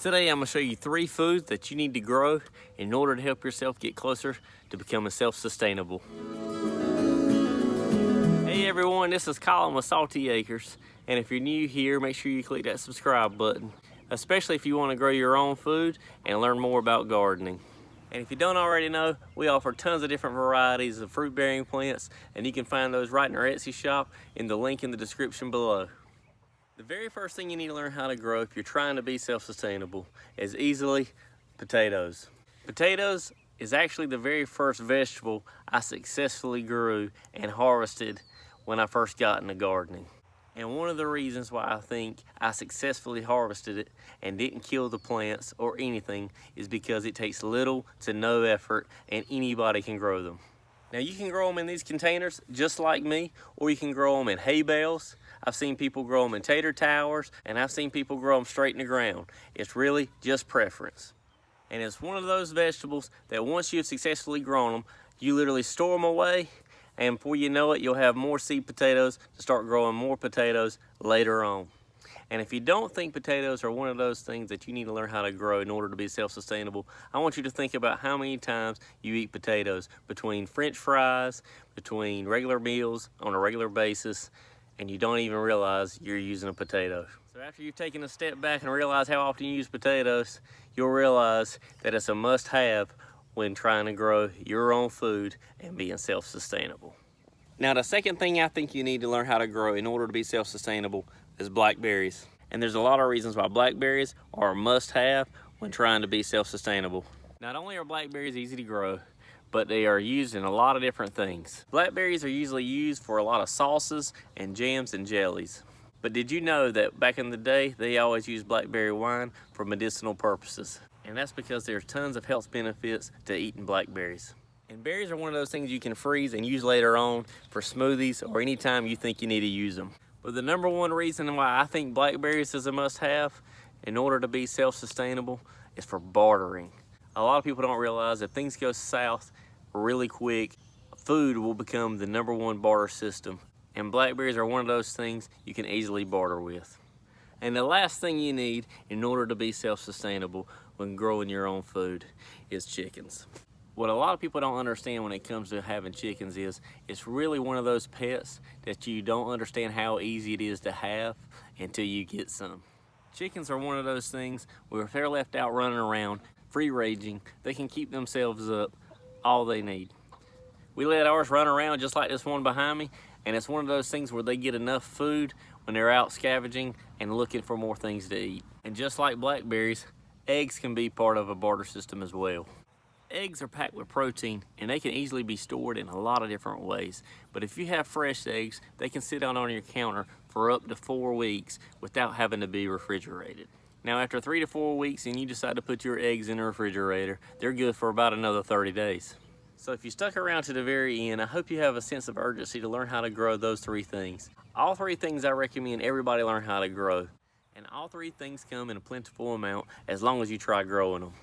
Today I'm going to show you 3 foods that you need to grow in order to help yourself get closer to becoming self-sustainable. Hey everyone, this is Colin with Salty Acres, and if you're new here, make sure you click that subscribe button, especially if you want to grow your own food and learn more about gardening. And if you don't already know, we offer tons of different varieties of fruit-bearing plants, and you can find those right in our Etsy shop in the link in the description below. The very first thing you need to learn how to grow if you're trying to be self-sustainable is easily potatoes. Potatoes is actually the very first vegetable I successfully grew and harvested when I first got into gardening. And one of the reasons why I think I successfully harvested it and didn't kill the plants or anything is because it takes little to no effort and anybody can grow them. Now you can grow them in these containers just like me, or you can grow them in hay bales. I've seen people grow them in tater towers, and I've seen people grow them straight in the ground. It's really just preference. And it's one of those vegetables that once you've successfully grown them, you literally store them away, and before you know it, you'll have more seed potatoes to start growing more potatoes later on. And if you don't think potatoes are one of those things that you need to learn how to grow in order to be self-sustainable, I want you to think about how many times you eat potatoes between French fries, between regular meals on a regular basis, and you don't even realize you're using a potato. So after you've taken a step back and realize how often you use potatoes, you'll realize that it's a must-have when trying to grow your own food and being self-sustainable. Now, the second thing I think you need to learn how to grow in order to be self-sustainable is blackberries. And there's a lot of reasons why blackberries are a must-have when trying to be self-sustainable. Not only are blackberries easy to grow, but they are used in a lot of different things. Blackberries are usually used for a lot of sauces and jams and jellies. But did you know that back in the day, they always used blackberry wine for medicinal purposes? And that's because there's tons of health benefits to eating blackberries. And berries are one of those things you can freeze and use later on for smoothies or anytime you think you need to use them. But the number one reason why I think blackberries is a must-have in order to be self-sustainable is for bartering. A lot of people don't realize if things go south really quick, food will become the number one barter system. And blackberries are one of those things you can easily barter with. And the last thing you need in order to be self-sustainable when growing your own food is chickens. What a lot of people don't understand when it comes to having chickens is it's really one of those pets that you don't understand how easy it is to have until you get some. Chickens are one of those things where if they're left out running around, free ranging, they can keep themselves up all they need. We let ours run around just like this one behind me, and it's one of those things where they get enough food when they're out scavenging and looking for more things to eat. And just like blackberries, eggs can be part of a barter system as well. Eggs are packed with protein and they can easily be stored in a lot of different ways. But if you have fresh eggs, they can sit out on your counter for up to 4 weeks without having to be refrigerated. Now after 3 to 4 weeks and you decide to put your eggs in the refrigerator, they're good for about another 30 days. So if you stuck around to the very end, I hope you have a sense of urgency to learn how to grow those 3 things. All 3 things I recommend everybody learn how to grow. And all 3 things come in a plentiful amount as long as you try growing them.